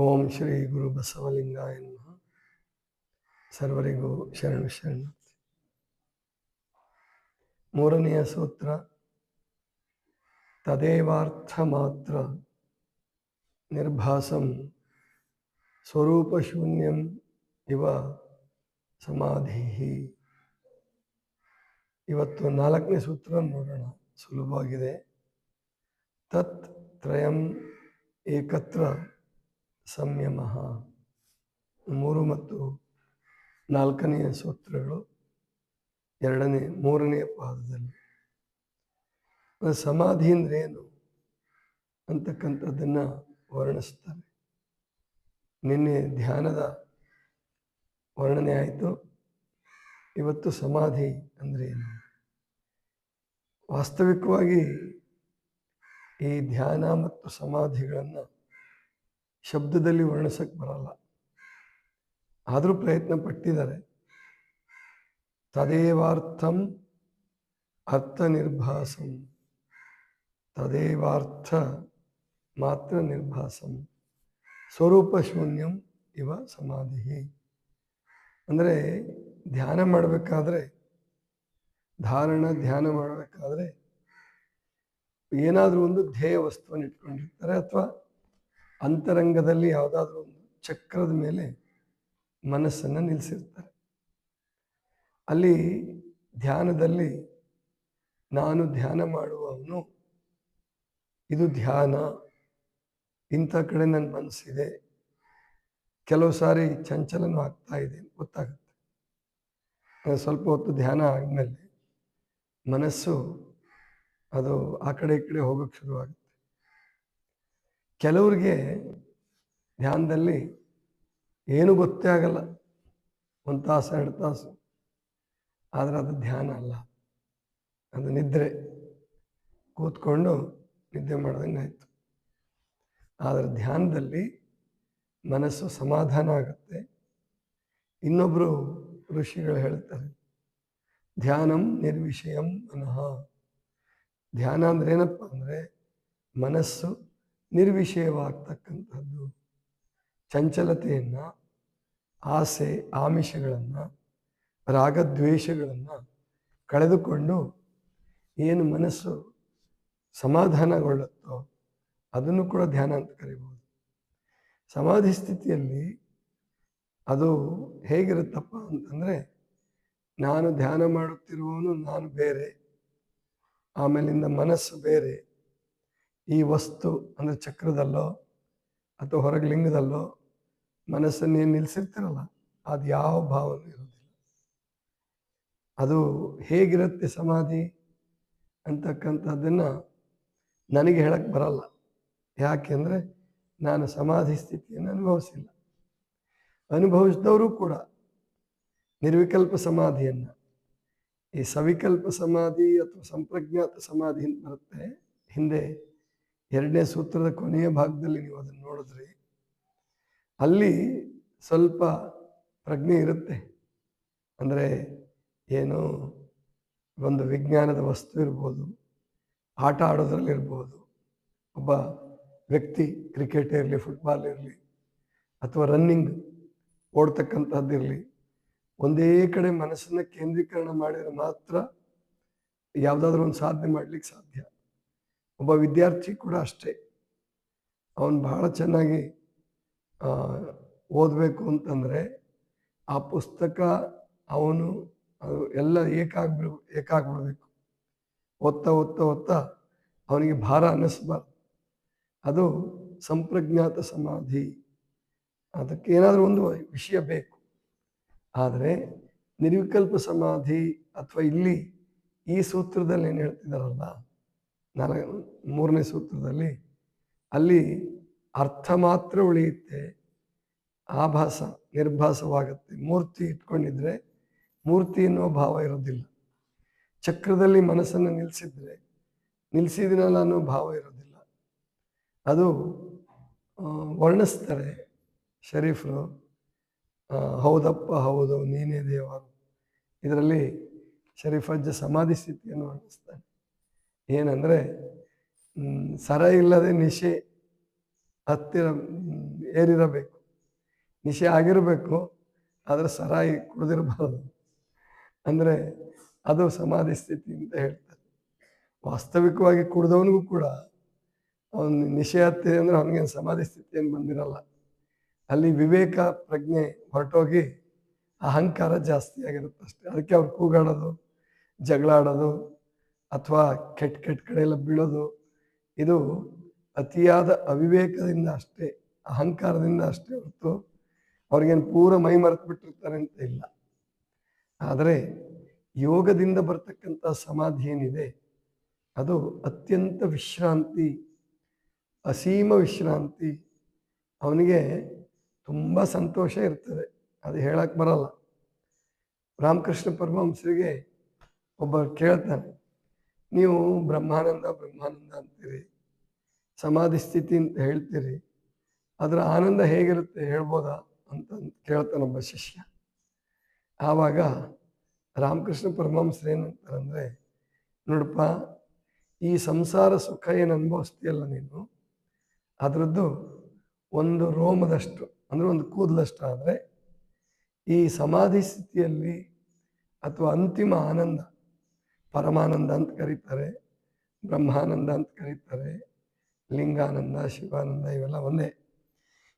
ಓಂ ಶ್ರೀ ಗುರು ಬಸವಲಿಂಗಾಯ ನಮಃ. ಸರ್ವರಿಗೂ ಶರಣು ಶರಣು. ಮೂರನೆಯ ಸೂತ್ರ, ತದೇವಾರ್ಥ ಮಾತ್ರ ನಿರ್ಭಾಸಂ ಸ್ವರೂಪಶೂನ್ಯಂ ಇವ ಸಮಾಧಿ. ಇವತ್ತು 4ನೇ ಸೂತ್ರ ನೋಡೋಣ, ಸುಲಭವಾಗಿದೆ. ತತ್ ತ್ರಯಂ ಏಕತ್ರ ಸಂಯಮ. 3 ಮತ್ತು 4ನೆಯ ಸೂತ್ರಗಳು ಮೂರನೆಯ ಪಾದದಲ್ಲಿ. ಸಮಾಧಿ ಅಂದ್ರೆ ಏನು ಅಂತಕ್ಕಂಥದ್ದನ್ನು ವರ್ಣಿಸ್ತಾರೆ. ನಿನ್ನೆ ಧ್ಯಾನದ ವರ್ಣನೆ ಆಯಿತು. ಇವತ್ತು ಸಮಾಧಿ ಅಂದರೆ ಏನು. ವಾಸ್ತವಿಕವಾಗಿ ಈ ಧ್ಯಾನ ಮತ್ತು ಸಮಾಧಿಗಳನ್ನು ಶಬ್ದದಲ್ಲಿ ವರ್ಣಿಸಕ್ಕೆ ಬರಲ್ಲ, ಆದರೂ ಪ್ರಯತ್ನ ಪಟ್ಟಿದ್ದಾರೆ. ತದೇವಾರ್ಥಂ ಅರ್ಥ ನಿರ್ಭಾಸಂ, ತದೇವಾರ್ಥ ಮಾತ್ರ ನಿರ್ಭಾಸಂ ಸ್ವರೂಪ ಶೂನ್ಯಂ ಇವ ಸಮಾಧಿ. ಅಂದರೆ ಧ್ಯಾನ ಮಾಡಬೇಕಾದ್ರೆ, ಧ್ಯಾನ ಮಾಡಬೇಕಾದ್ರೆ ಏನಾದರೂ ಒಂದು ಧ್ಯೇಯ ವಸ್ತುವನ್ನು ಇಟ್ಕೊಂಡಿರ್ತಾರೆ, ಅಥವಾ ಅಂತರಂಗದಲ್ಲಿ ಯಾವುದಾದ್ರೂ ಒಂದು ಚಕ್ರದ ಮೇಲೆ ಮನಸ್ಸನ್ನು ನಿಲ್ಲಿಸಿರ್ತಾರೆ. ಅಲ್ಲಿ ಧ್ಯಾನದಲ್ಲಿ ನಾನು ಧ್ಯಾನ ಮಾಡುವವನು, ಇದು ಧ್ಯಾನ, ಇಂಥ ಕಡೆ ನನ್ನ ಮನಸ್ಸಿದೆ, ಕೆಲವು ಸಾರಿ ಚಂಚಲನೂ ಆಗ್ತಾ ಇದೆ ಗೊತ್ತಾಗುತ್ತೆ. ಸ್ವಲ್ಪ ಹೊತ್ತು ಧ್ಯಾನ ಆದಮೇಲೆ ಮನಸ್ಸು ಅದು ಆ ಕಡೆ ಈ ಕಡೆ ಹೋಗೋಕ್ಕೆ ಶುರುವಾಗುತ್ತೆ. ಕೆಲವ್ರಿಗೆ ಧ್ಯಾನದಲ್ಲಿ ಏನು ಗೊತ್ತೇ ಆಗಲ್ಲ, 1 ತಾಸು 2 ತಾಸು, ಆದರೆ ಅದು ಧ್ಯಾನ ಅಲ್ಲ, ಅದು ನಿದ್ರೆ. ಕೂತ್ಕೊಂಡು ನಿದ್ದೆ ಮಾಡ್ದಂಗೆ ಆಯಿತು. ಆದರೆ ಧ್ಯಾನದಲ್ಲಿ ಮನಸ್ಸು ಸಮಾಧಾನ ಆಗುತ್ತೆ. ಇನ್ನೊಬ್ಬರು ಋಷಿಗಳು ಹೇಳ್ತಾರೆ, ಧ್ಯಾನಂ ನಿರ್ವಿಷಯಂ ಮನಃ. ಧ್ಯಾನ ಅಂದ್ರೆ ಏನಪ್ಪ ಅಂದರೆ ಮನಸ್ಸು ನಿರ್ವಿಷಯವಾಗ್ತಕ್ಕಂಥದ್ದು. ಚಂಚಲತೆಯನ್ನು, ಆಸೆ ಆಮಿಷಗಳನ್ನು, ರಾಗದ್ವೇಷಗಳನ್ನು ಕಳೆದುಕೊಂಡು ಏನು ಮನಸ್ಸು ಸಮಾಧಾನಗೊಳ್ಳುತ್ತೋ ಅದನ್ನು ಕೂಡ ಧ್ಯಾನ ಅಂತ ಕರಿಬೋದು. ಸಮಾಧಿ ಸ್ಥಿತಿಯಲ್ಲಿ ಅದು ಹೇಗಿರುತ್ತಪ್ಪ ಅಂತಂದರೆ, ನಾನು ಧ್ಯಾನ ಮಾಡುತ್ತಿರುವವನು ನಾನು ಬೇರೆ, ಆಮೇಲಿಂದ ಮನಸ್ಸು ಬೇರೆ. ಈ ವಸ್ತು ಅಂದರೆ ಚಕ್ರದಲ್ಲೋ ಅಥವಾ ಹೊರಗೆ ಲಿಂಗದಲ್ಲೋ ಮನಸ್ಸನ್ನು ಏನು ನಿಲ್ಲಿಸಿರ್ತಿರಲ್ಲ, ಅದು ಯಾವ ಭಾವನೂ ಇರೋದಿಲ್ಲ. ಅದು ಹೇಗಿರುತ್ತೆ ಸಮಾಧಿ ಅಂತಕ್ಕಂಥದ್ದನ್ನು ನನಗೆ ಹೇಳಕ್ಕೆ ಬರಲ್ಲ. ಯಾಕೆಂದರೆ ನಾನು ಸಮಾಧಿ ಸ್ಥಿತಿಯನ್ನು ಅನುಭವಿಸಿಲ್ಲ. ಅನುಭವಿಸಿದವರು ಕೂಡ ನಿರ್ವಿಕಲ್ಪ ಸಮಾಧಿಯನ್ನು, ಈ ಸವಿಕಲ್ಪ ಸಮಾಧಿ ಅಥವಾ ಸಂಪ್ರಜ್ಞಾತ ಸಮಾಧಿ ಅಂತ ಬರುತ್ತೆ. ಹಿಂದೆ 2ನೇ ಸೂತ್ರದ ಕೊನೆಯ ಭಾಗದಲ್ಲಿ ನೀವು ಅದನ್ನು ನೋಡಿದ್ರಿ. ಅಲ್ಲಿ ಸ್ವಲ್ಪ ಪ್ರಜ್ಞೆ ಇರುತ್ತೆ. ಅಂದರೆ ಏನು, ಒಂದು ವಿಜ್ಞಾನದ ವಸ್ತು ಇರ್ಬೋದು, ಆಟ ಆಡೋದ್ರಲ್ಲಿರ್ಬೋದು, ಒಬ್ಬ ವ್ಯಕ್ತಿ ಕ್ರಿಕೆಟ್ ಇರಲಿ, ಫುಟ್ಬಾಲ್ ಇರಲಿ, ಅಥವಾ ರನ್ನಿಂಗ್ ಓಡ್ತಕ್ಕಂಥದ್ದಿರಲಿ, ಒಂದೇ ಕಡೆ ಮನಸ್ಸನ್ನು ಕೇಂದ್ರೀಕರಣ ಮಾಡಿದರೆ ಮಾತ್ರ ಯಾವುದಾದ್ರೂ ಒಂದು ಸಾಧನೆ ಮಾಡಲಿಕ್ಕೆ ಸಾಧ್ಯ. ಒಬ್ಬ ವಿದ್ಯಾರ್ಥಿ ಕೂಡ ಅಷ್ಟೇ. ಅವನು ಬಹಳ ಚೆನ್ನಾಗಿ ಓದಬೇಕು ಅಂತಂದರೆ ಆ ಪುಸ್ತಕ ಅವನು ಎಲ್ಲ ಏಕಾಗ್ಬಿಡ್ಬೇಕು. ಓದ್ತಾ ಓದ್ತಾ ಓದ್ತಾ ಅವನಿಗೆ ಭಾರ ಅನ್ನಿಸ್ಬಾರ್ದು. ಅದು ಸಂಪ್ರಜ್ಞಾತ ಸಮಾಧಿ. ಅದಕ್ಕೆ ಏನಾದರೂ ಒಂದು ವಿಷಯ ಬೇಕು. ಆದರೆ ನಿರ್ವಿಕಲ್ಪ ಸಮಾಧಿ ಅಥವಾ ಇಲ್ಲಿ ಈ ಸೂತ್ರದಲ್ಲಿ ಏನು ಹೇಳ್ತಿದ್ದಾರಲ್ಲ, 3ನೇ ಸೂತ್ರದಲ್ಲಿ, ಅಲ್ಲಿ ಅರ್ಥ ಮಾತ್ರ ಉಳಿಯುತ್ತೆ, ಆಭಾಸ ನಿರ್ಭಾಸವಾಗುತ್ತೆ. ಮೂರ್ತಿ ಇಟ್ಕೊಂಡಿದ್ರೆ ಮೂರ್ತಿ ಅನ್ನೋ ಭಾವ ಇರೋದಿಲ್ಲ. ಚಕ್ರದಲ್ಲಿ ಮನಸ್ಸನ್ನು ನಿಲ್ಲಿಸಿದಿನಲ್ಲ ಅನ್ನೋ ಭಾವ ಇರೋದಿಲ್ಲ. ಅದು ವರ್ಣಿಸ್ತಾರೆ ಶರೀಫರು. ಹೌದಪ್ಪ ಹೌದು ನೀನೇ ದೇವರು. ಇದರಲ್ಲಿ ಶರೀಫಜ್ಜ ಸಮಾಧಿ ಸ್ಥಿತಿಯನ್ನು ವರ್ಣಿಸ್ತಾನೆ. ಏನಂದರೆ ಸರ ಇಲ್ಲದೆ ನಿಶೆ ಹತ್ತಿರ ಏರಿರಬೇಕು, ನಿಶೆ ಆಗಿರಬೇಕು, ಆದರೆ ಸರಾಯಿ ಕುಡಿದಿರಬಾರದು. ಅಂದರೆ ಅದು ಸಮಾಧಿ ಸ್ಥಿತಿ ಅಂತ ಹೇಳ್ತಾರೆ. ವಾಸ್ತವಿಕವಾಗಿ ಕುಡಿದವನಿಗೂ ಕೂಡ ಅವನು ನಿಶೆ ಹತ್ತಿದೆ ಅಂದರೆ ಅವನಿಗೇನು ಸಮಾಧಿ ಸ್ಥಿತಿ ಏನು ಬಂದಿರಲ್ಲ. ಅಲ್ಲಿ ವಿವೇಕ ಪ್ರಜ್ಞೆ ಹೊರಟೋಗಿ ಅಹಂಕಾರ ಜಾಸ್ತಿ ಆಗಿರುತ್ತೆ ಅಷ್ಟೇ. ಅದಕ್ಕೆ ಅವ್ರು ಕೂಗಾಡೋದು, ಜಗಳ ಆಡೋದು, ಅಥವಾ ಕೆಟ್ಟ ಕಡೆ ಎಲ್ಲ ಬೀಳೋದು, ಇದು ಅತಿಯಾದ ಅವಿವೇಕದಿಂದ ಅಷ್ಟೇ, ಅಹಂಕಾರದಿಂದ ಅಷ್ಟೇ ಹೊರತು ಅವ್ರಿಗೇನು ಪೂರ ಮೈ ಮರೆತು ಬಿಟ್ಟಿರ್ತಾರೆ ಅಂತ ಇಲ್ಲ. ಆದರೆ ಯೋಗದಿಂದ ಬರ್ತಕ್ಕಂಥ ಸಮಾಧಿ ಏನಿದೆ ಅದು ಅತ್ಯಂತ ವಿಶ್ರಾಂತಿ, ಅಸೀಮ ವಿಶ್ರಾಂತಿ. ಅವನಿಗೆ ತುಂಬ ಸಂತೋಷ ಇರ್ತದೆ, ಅದು ಹೇಳಕ್ಕೆ ಬರಲ್ಲ. ರಾಮಕೃಷ್ಣ ಪರಮಹಂಸರಿಗೆ ಒಬ್ಬ ಕೇಳ್ತಾನೆ, ನೀವು ಬ್ರಹ್ಮಾನಂದ ಬ್ರಹ್ಮಾನಂದ ಅಂತೀರಿ, ಸಮಾಧಿ ಸ್ಥಿತಿ ಅಂತ ಹೇಳ್ತೀರಿ, ಅದರ ಆನಂದ ಹೇಗಿರುತ್ತೆ ಹೇಳ್ಬೋದಾ ಅಂತ ಕೇಳ್ತಾನೊಬ್ಬ ಶಿಷ್ಯ. ಆವಾಗ ರಾಮಕೃಷ್ಣ ಪರಮಹಂಸರು ಏನಂತಾರಂದರೆ, ನೋಡಪ್ಪ, ಈ ಸಂಸಾರ ಸುಖ ಏನು ಅನುಭವಿಸ್ತೀಯಲ್ಲ ನೀನು, ಅದರದ್ದು ಒಂದು ರೋಮದಷ್ಟು ಅಂದರೆ ಒಂದು ಕೂದಲಷ್ಟು ಆದರೆ ಈ ಸಮಾಧಿ ಸ್ಥಿತಿಯಲ್ಲಿ ಅಥವಾ ಅಂತಿಮ ಆನಂದ, ಪರಮಾನಂದ ಅಂತ ಕರೀತಾರೆ, ಬ್ರಹ್ಮಾನಂದ ಅಂತ ಕರೀತಾರೆ, ಲಿಂಗಾನಂದ, ಶಿವಾನಂದ, ಇವೆಲ್ಲ ಒಂದೇ.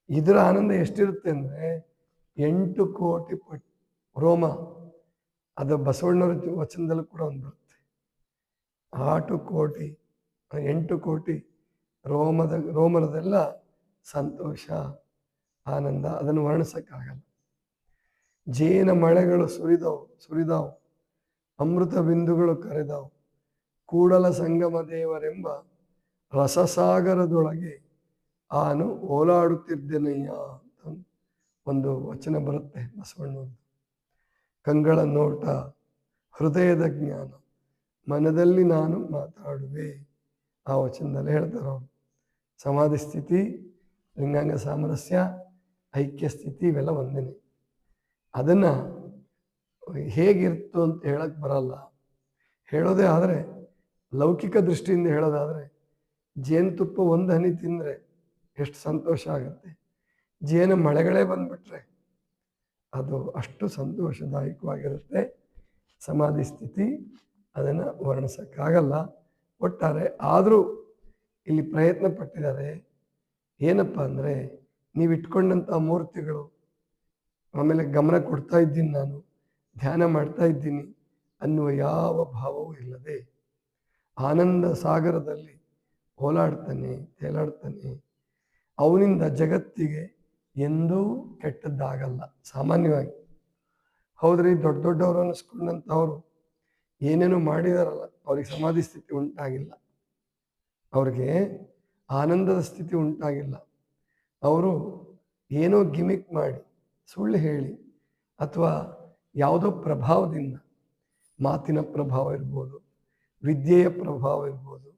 ಇದರ ಆನಂದ ಎಷ್ಟಿರುತ್ತೆ ಅಂದರೆ 8 ಕೋಟಿ ರೋಮ. ಅದು ಬಸವಣ್ಣವ್ರ ವಚನದಲ್ಲೂ ಕೂಡ ಒಂದು ಬರುತ್ತೆ. 8 ಕೋಟಿ ರೋಮರದೆಲ್ಲ ಸಂತೋಷ, ಆನಂದ, ಅದನ್ನು ವರ್ಣಿಸೋಕ್ಕಾಗಲ್ಲ. ಜೇನ ಮಳೆಗಳು ಸುರಿದವು, ಅಮೃತ ಬಿಂದುಗಳು ಕರೆದವು, ಕೂಡಲ ಸಂಗಮ ದೇವರೆಂಬ ರಸಸಾಗರದೊಳಗೆ ಆನು ಓಲಾಡುತ್ತಿದ್ದೆನಯ್ಯ ಅಂತ ಒಂದು ವಚನ ಬರುತ್ತೆ ಬಸವಣ್ಣವ್ರದ್ದು. ಕಂಗಳ ನೋಟ, ಹೃದಯದ ಜ್ಞಾನ, ಮನದಲ್ಲಿ ನಾನು ಮಾತಾಡುವೆ, ಆ ವಚನದಲ್ಲಿ ಹೇಳ್ತಾರೆ ಅವರು. ಸಮಾಧಿ ಸ್ಥಿತಿ, ಲಿಂಗಾಂಗ ಸಾಮರಸ್ಯ, ಐಕ್ಯ ಸ್ಥಿತಿ ಇವೆಲ್ಲ ಒಂದೇನೆ. ಅದನ್ನು ಹೇಗಿರ್ತು ಅಂತ ಹೇಳಕ್ಕೆ ಬರಲ್ಲ. ಹೇಳೋದೇ ಆದರೆ ಲೌಕಿಕ ದೃಷ್ಟಿಯಿಂದ ಹೇಳೋದಾದರೆ, ಜೇನುತುಪ್ಪ ಒಂದು ಹನಿ ತಿಂದರೆ ಎಷ್ಟು ಸಂತೋಷ ಆಗುತ್ತೆ, ಜೇನು ಮಳೆಗಳೇ ಬಂದ್ಬಿಟ್ರೆ ಅದು ಅಷ್ಟು ಸಂತೋಷದಾಯಕವಾಗಿರುತ್ತೆ. ಸಮಾಧಿ ಸ್ಥಿತಿ ಅದನ್ನು ವರ್ಣಿಸೋಕ್ಕಾಗಲ್ಲ ಒಟ್ಟಾರೆ. ಆದರೂ ಇಲ್ಲಿ ಪ್ರಯತ್ನ ಪಟ್ಟಿದ್ದಾರೆ. ಏನಪ್ಪ ಅಂದರೆ, ನೀವು ಇಟ್ಕೊಂಡಂಥ ಮೂರ್ತಿಗಳು, ಆಮೇಲೆ ಗಮನ ಕೊಡ್ತಾ ಇದ್ದೀನಿ, ನಾನು ಧ್ಯಾನ ಮಾಡ್ತಾ ಇದ್ದೀನಿ ಅನ್ನುವ ಯಾವ ಭಾವವೂ ಇಲ್ಲದೆ ಆನಂದ ಸಾಗರದಲ್ಲಿ ಓಲಾಡ್ತಾನೆ, ತೇಲಾಡ್ತಾನೆ. ಅವನಿಂದ ಜಗತ್ತಿಗೆ ಎಂದೂ ಕೆಟ್ಟದ್ದಾಗಲ್ಲ. ಸಾಮಾನ್ಯವಾಗಿ ಹೌದ್ರಿ, ದೊಡ್ಡ ದೊಡ್ಡವರು ಅನ್ನಿಸ್ಕೊಂಡಂಥವ್ರು ಏನೇನೋ ಮಾಡಿದಾರಲ್ಲ, ಅವ್ರಿಗೆ ಸಮಾಧಿ ಸ್ಥಿತಿ ಉಂಟಾಗಿಲ್ಲ, ಅವ್ರಿಗೆ ಆನಂದದ ಸ್ಥಿತಿ ಉಂಟಾಗಿಲ್ಲ. ಅವರು ಏನೋ ಗಿಮಿಕ್ ಮಾಡಿ, ಸುಳ್ಳು ಹೇಳಿ, ಅಥವಾ ಯಾವುದೋ ಪ್ರಭಾವದಿಂದ, ಮಾತಿನ ಪ್ರಭಾವ ಇರ್ಬೋದು, ವಿದ್ಯೆಯ ಪ್ರಭಾವ ಇರ್ಬೋದು,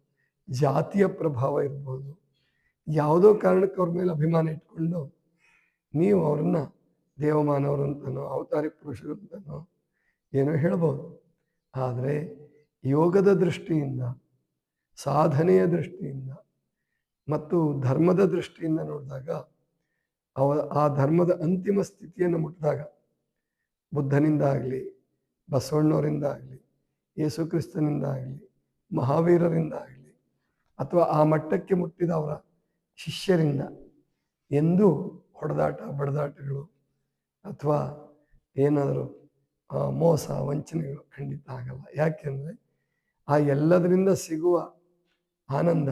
ಜಾತಿಯ ಪ್ರಭಾವ ಇರ್ಬೋದು, ಯಾವುದೋ ಕಾರಣಕ್ಕೆ ಅವ್ರ ಮೇಲೆ ಅಭಿಮಾನ ಇಟ್ಕೊಂಡು ನೀವು ಅವ್ರನ್ನ ದೇವಮಾನವರು ಅಂತನೋ ಅವತಾರಿ ಪುರುಷರು ಅಂತನೋ ಏನೋ ಹೇಳ್ಬೋದು. ಆದರೆ ಯೋಗದ ದೃಷ್ಟಿಯಿಂದ, ಸಾಧನೆಯ ದೃಷ್ಟಿಯಿಂದ ಮತ್ತು ಧರ್ಮದ ದೃಷ್ಟಿಯಿಂದ ನೋಡಿದಾಗ, ಆ ಧರ್ಮದ ಅಂತಿಮ ಸ್ಥಿತಿಯನ್ನು ಮುಟ್ಟಿದಾಗ, ಬುದ್ಧನಿಂದ ಆಗಲಿ, ಬಸವಣ್ಣವರಿಂದ ಆಗಲಿ, ಯೇಸು ಕ್ರಿಸ್ತನಿಂದ ಆಗಲಿ, ಮಹಾವೀರರಿಂದ ಆಗಲಿ, ಅಥವಾ ಆ ಮಟ್ಟಕ್ಕೆ ಮುಟ್ಟಿದ ಅವರ ಶಿಷ್ಯರಿಂದ ಎಂದೂ ಹೊಡೆದಾಟ, ಬಡದಾಟಗಳು ಅಥವಾ ಏನಾದರೂ ಮೋಸ, ವಂಚನೆಗಳು ಖಂಡಿತ ಆಗಲ್ಲ. ಯಾಕೆಂದರೆ ಆ ಎಲ್ಲದರಿಂದ ಸಿಗುವ ಆನಂದ,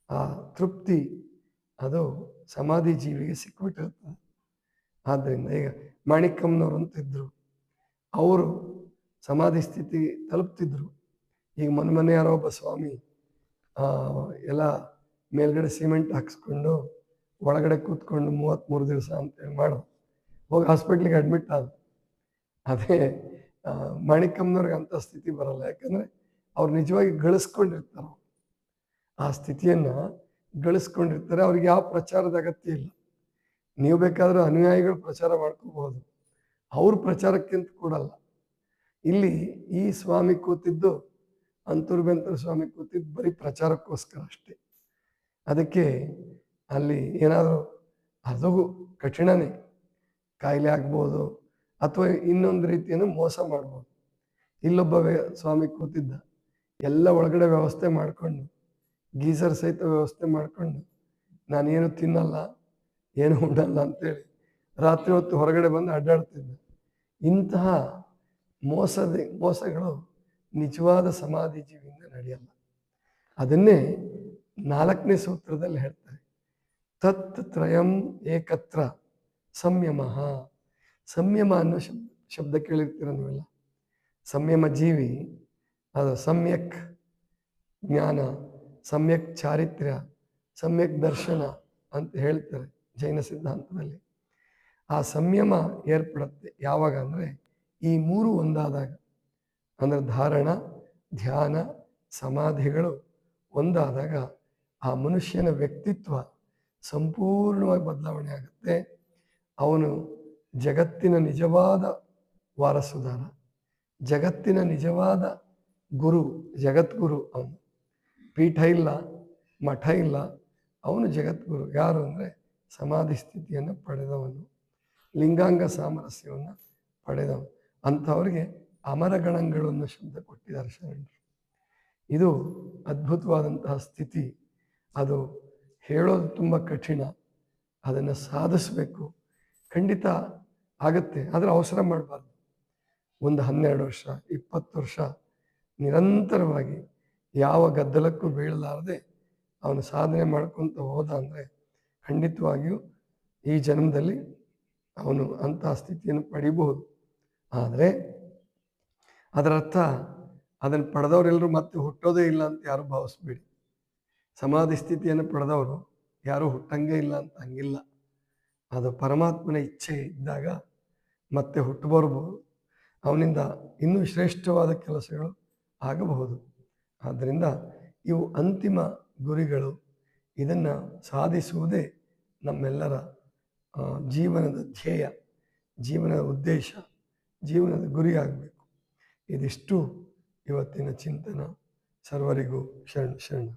ಆ ತೃಪ್ತಿ, ಅದು ಸಮಾಧಿ ಜೀವಿಗೆ ಸಿಕ್ಬಿಟ್ಟಿರ್ತದೆ. ಆದ್ದರಿಂದ ಈಗ ಮಾಣಿಕಮ್ಮನವರು ಅಂತಿದ್ರು, ಅವರು ಸಮಾಧಿ ಸ್ಥಿತಿ ತಲುಪ್ತಿದ್ರು. ಈಗ ಮೊನ್ನೆ ಯಾರೋ ಒಬ್ಬ ಸ್ವಾಮಿ ಎಲ್ಲ ಮೇಲ್ಗಡೆ ಸಿಮೆಂಟ್ ಹಾಕ್ಸ್ಕೊಂಡು ಒಳಗಡೆ ಕೂತ್ಕೊಂಡು 33 ದಿವಸ ಅಂತೇಳಿ ಮಾಡೋದು, ಹೋಗಿ ಹಾಸ್ಪಿಟ್ಲಿಗೆ ಅಡ್ಮಿಟ್ ಆದ. ಅದೇ ಮಾಣಿಕಮ್ಮನವ್ರಿಗೆ ಅಂಥ ಸ್ಥಿತಿ ಬರಲ್ಲ. ಯಾಕಂದರೆ ಅವ್ರು ನಿಜವಾಗಿ ಗಳಿಸ್ಕೊಂಡಿರ್ತಾರೆ, ಆ ಸ್ಥಿತಿಯನ್ನು ಗಳಿಸ್ಕೊಂಡಿರ್ತಾರೆ. ಅವ್ರಿಗೆ ಯಾವ ಪ್ರಚಾರದ ಅಗತ್ಯ ಇಲ್ಲ. ನೀವು ಬೇಕಾದರೂ ಅನುಯಾಯಿಗಳು ಪ್ರಚಾರ ಮಾಡ್ಕೋಬಹುದು, ಅವ್ರ ಪ್ರಚಾರಕ್ಕಿಂತ ಕೊಡಲ್ಲ. ಇಲ್ಲಿ ಈ ಸ್ವಾಮಿ ಕೂತಿದ್ದು, ಅಂತೂರು ಬೆಂತೂರು ಸ್ವಾಮಿ ಕೂತಿದ್ದು ಬರೀ ಪ್ರಚಾರಕ್ಕೋಸ್ಕರ ಅಷ್ಟೇ. ಅದಕ್ಕೆ ಅಲ್ಲಿ ಏನಾದರೂ ಅದು ಕಠಿಣನೇ. ಕಾಯಿಲೆ ಆಗ್ಬೋದು ಅಥವಾ ಇನ್ನೊಂದು ರೀತಿಯನ್ನು ಮೋಸ ಮಾಡ್ಬೋದು. ಇಲ್ಲೊಬ್ಬ ಸ್ವಾಮಿ ಕೂತಿದ್ದ, ಎಲ್ಲ ಒಳಗಡೆ ವ್ಯವಸ್ಥೆ ಮಾಡಿಕೊಂಡು, ಗೀಸರ್ ಸಹಿತ ವ್ಯವಸ್ಥೆ ಮಾಡಿಕೊಂಡು, ನಾನೇನು ತಿನ್ನಲ್ಲ, ಏನು ಉಣ್ಣಲ್ಲ ಅಂತೇಳಿ ರಾತ್ರಿ ಹೊತ್ತು ಹೊರಗಡೆ ಬಂದು ಅಡ್ಡಾಡ್ತಿದ್ದ. ಇಂತಹ ಮೋಸಗಳು ನಿಜವಾದ ಸಮಾಧಿ ಜೀವಿಯಿಂದ ನಡೆಯಲ್ಲ. ಅದನ್ನೇ 4ನೇ ಸೂತ್ರದಲ್ಲಿ ಹೇಳ್ತಾರೆ, ತತ್ ತ್ರಯಂ ಏಕತ್ರ ಸಂಯಮ. ಸಂಯಮ ಅನ್ನೋ ಶಬ್ದ ಕೇಳಿರ್ತೀರ ನೀವೆಲ್ಲ. ಸಂಯಮ ಜೀವಿ, ಅದು ಸಮ್ಯಕ್ ಜ್ಞಾನ, ಸಮ್ಯಕ್ ಚಾರಿತ್ರ್ಯ, ಸಮ್ಯಕ್ ದರ್ಶನ ಅಂತ ಹೇಳ್ತಾರೆ ಜೈನ ಸಿದ್ಧಾಂತದಲ್ಲಿ. ಆ ಸಂಯಮ ಏರ್ಪಡುತ್ತೆ ಯಾವಾಗ ಅಂದರೆ ಈ 3 ಒಂದಾದಾಗ. ಅಂದರೆ ಧಾರಣ, ಧ್ಯಾನ, ಸಮಾಧಿಗಳು ಒಂದಾದಾಗ ಆ ಮನುಷ್ಯನ ವ್ಯಕ್ತಿತ್ವ ಸಂಪೂರ್ಣವಾಗಿ ಬದಲಾವಣೆ ಆಗುತ್ತೆ. ಅವನು ಜಗತ್ತಿನ ನಿಜವಾದ ವಾರಸುದಾರ, ಜಗತ್ತಿನ ನಿಜವಾದ ಗುರು, ಜಗದ್ಗುರು. ಅವನು ಪೀಠ ಇಲ್ಲ, ಮಠ ಇಲ್ಲ, ಅವನು ಜಗದ್ಗುರು. ಯಾರು ಅಂದರೆ ಸಮಾಧಿ ಸ್ಥಿತಿಯನ್ನು ಪಡೆದವನು, ಲಿಂಗಾಂಗ ಸಾಮರಸ್ಯವನ್ನು ಪಡೆದವನು. ಅಂಥವ್ರಿಗೆ ಅಮರಗಣಗಳು ಅನ್ನೋ ಶಬ್ದ ಕೊಟ್ಟಿದ್ದಾರೆ ಶರಣರು. ಇದು ಅದ್ಭುತವಾದಂತಹ ಸ್ಥಿತಿ. ಅದು ಹೇಳೋದು ತುಂಬ ಕಠಿಣ, ಅದನ್ನು ಸಾಧಿಸಬೇಕು. ಖಂಡಿತ ಆಗುತ್ತೆ, ಆದರೆ ಅವಸರ ಮಾಡಬಾರ್ದು. ಒಂದು 12 ವರ್ಷ 20 ವರ್ಷ ನಿರಂತರವಾಗಿ ಯಾವ ಗದ್ದಲಕ್ಕೂ ಬೀಳಲಾರದೆ ಅವನು ಸಾಧನೆ ಮಾಡ್ಕೊತ ಹೋದ ಅಂದರೆ ಖಂಡಿತವಾಗಿಯೂ ಈ ಜನ್ಮದಲ್ಲಿ ಅವನು ಅಂತಹ ಸ್ಥಿತಿಯನ್ನು ಪಡಿಬಹುದು. ಆದರೆ ಅದರರ್ಥ ಅದನ್ನು ಪಡೆದವರೆಲ್ಲರೂ ಮತ್ತೆ ಹುಟ್ಟೋದೇ ಇಲ್ಲ ಅಂತ ಯಾರೂ ಭಾವಿಸ್ಬೇಡಿ. ಸಮಾಧಿ ಸ್ಥಿತಿಯನ್ನು ಪಡೆದವರು ಯಾರೂ ಹುಟ್ಟಂಗೆ ಇಲ್ಲ ಅಂತ ಹಂಗಿಲ್ಲ. ಅದು ಪರಮಾತ್ಮನ ಇಚ್ಛೆ ಇದ್ದಾಗ ಮತ್ತೆ ಹುಟ್ಟು ಬರಬಹುದು, ಅವನಿಂದ ಇನ್ನೂ ಶ್ರೇಷ್ಠವಾದ ಕೆಲಸಗಳು ಆಗಬಹುದು. ಆದ್ದರಿಂದ ಇವು ಅಂತಿಮ ಗುರಿಗಳು. ಇದನ್ನು ಸಾಧಿಸುವುದೇ ನಮ್ಮೆಲ್ಲರ ಜೀವನದ ಧ್ಯೇಯ, ಜೀವನದ ಉದ್ದೇಶ, ಜೀವನದ ಗುರಿ ಆಗಬೇಕು. ಇದಿಷ್ಟು ಇವತ್ತಿನ ಚಿಂತನ. ಸರ್ವರಿಗೂ ಶರಣ.